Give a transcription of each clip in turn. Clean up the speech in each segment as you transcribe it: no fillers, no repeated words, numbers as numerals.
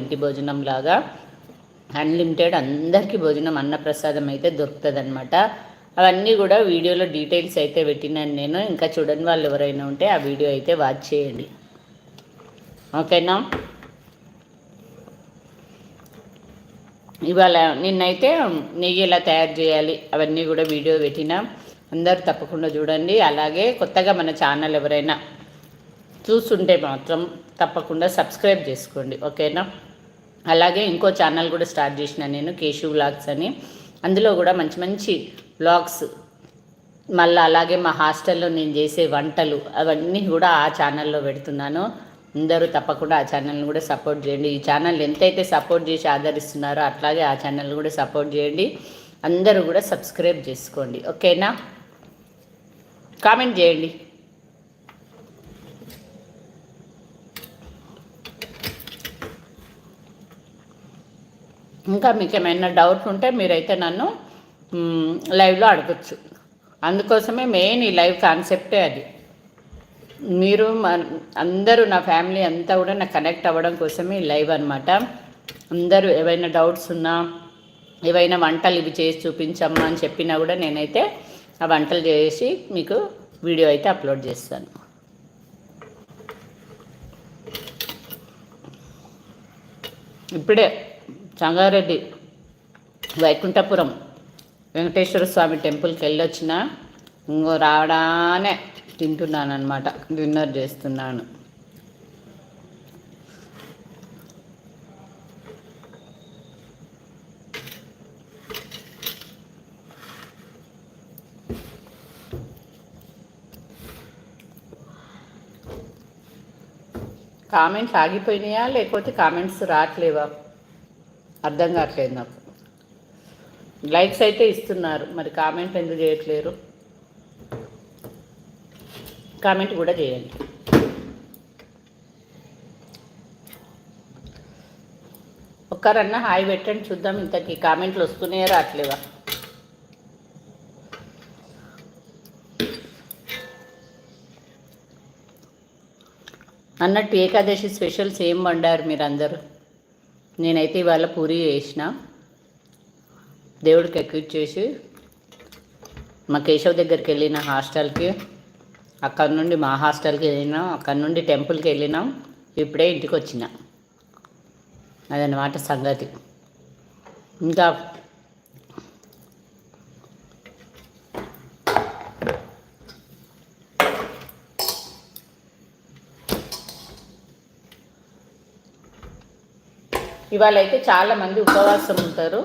ఇంటి భోజనం లాగా అన్లిమిటెడ్ అందరికీ భోజనం అన్నప్రసాదం అయితే దొరుకుతుంది అనమాట. అవన్నీ కూడా వీడియోలో డీటెయిల్స్ అయితే పెట్టినాను నేను. ఇంకా చూడని వాళ్ళు ఎవరైనా ఉంటే ఆ వీడియో అయితే వాచ్ చేయండి, ఓకేనా. ఇవాళ నిన్నైతే నెయ్యి ఎలా తయారు చేయాలి అవన్నీ కూడా వీడియో పెట్టినా, అందరూ తప్పకుండా చూడండి. అలాగే కొత్తగా మన ఛానల్ ఎవరైనా చూస్తుంటే మాత్రం తప్పకుండా సబ్స్క్రైబ్ చేసుకోండి, ఓకేనా. అలాగే ఇంకో ఛానల్ కూడా స్టార్ట్ చేసిన నేను, కేశవ్ వ్లాగ్స్ అని. అందులో కూడా మంచి మంచి వ్లాగ్స్, మళ్ళీ అలాగే మా హాస్టల్లో నేను చేసే వంటలు అవన్నీ కూడా ఆ ఛానల్లో పెడుతున్నాను. అందరూ తప్పకుండా ఆ ఛానల్ని కూడా సపోర్ట్ చేయండి. ఈ ఛానల్ ఎంతైతే సపోర్ట్ చేసి ఆదరిస్తున్నారో అట్లాగే ఆ ఛానల్ కూడా సపోర్ట్ చేయండి. అందరూ కూడా సబ్స్క్రైబ్ చేసుకోండి, ఓకేనా. కామెంట్ చేయండి. ఇంకా మీకు ఏమైనా డౌట్ ఉంటే మీరైతే నన్ను లైవ్లో అడగచ్చు. అందుకోసమే మెయిన్ ఈ లైవ్ కాన్సెప్టే అది. మీరు అందరూ నా ఫ్యామిలీ అంతా కూడా నాకు కనెక్ట్ అవ్వడం కోసమే ఈ లైవ్ అనమాట. అందరూ ఏవైనా డౌట్స్ ఉన్నా, ఏవైనా వంటలు ఇవి చేసి చూపించమ్మా అని చెప్పినా కూడా నేనైతే ఆ వంటలు చేసి మీకు వీడియో అయితే అప్లోడ్ చేస్తాను. ఇప్పుడే సంగారెడ్డి వైకుంఠపురం వెంకటేశ్వర స్వామి టెంపుల్కి వెళ్ళొచ్చిన, ఇంకో రావడానే తింటున్నాను అనమాట, డిన్నర్ చేస్తున్నాను. కామెంట్స్ ఆగిపోయినాయా లేకపోతే కామెంట్స్ రావట్లేవా అర్థం కావట్లేదు నాకు. లైక్స్ అయితే ఇస్తున్నారు, మరి కామెంట్ ఎందుకు చేయట్లేరు? కామెంట్ కూడా చేయండి. ఒక్కరన్నా హాయ్ పెట్టండి చూద్దాం. ఇంతకీ కామెంట్లు వస్తున్నాయా రావట్లేవా? అన్నట్టు ఏకాదశి స్పెషల్స్ ఏం వండారు మీరు అందరూ? నేనైతే ఇవాళ పూరి చేసిన, దేవుడికి ఎక్కిచ్చేసి మా కేశవ్ దగ్గరికి వెళ్ళిన హాస్టల్కి, అక్కడ నుండి మా హాస్టల్కి వెళ్ళినాం, అక్కడ నుండి టెంపుల్కి వెళ్ళినాం, ఇప్పుడే ఇంటికి వచ్చిన. అదన్నమాట సంగతి. ఇంకా ఇవాళ అయితే చాలామంది ఉపవాసం ఉంటారు,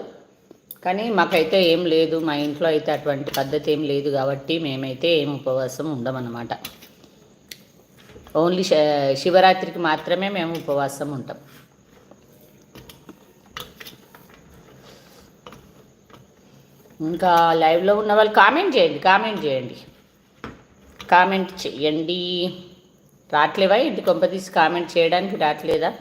కానీ మాకైతే ఏం లేదు. మా ఇంట్లో అయితే అటువంటి పద్ధతి ఏం లేదు కాబట్టి మేమైతే ఏం ఉపవాసం ఉండమన్నమాట. ఓన్లీ శివరాత్రికి మాత్రమే మేము ఉపవాసం ఉంటాం. ఇంకా లైవ్లో ఉన్న వాళ్ళు కామెంట్ చేయండి. రావట్లేవా? ఇంటి కొంప తీసి కామెంట్ చేయడానికి రావట్లేదా?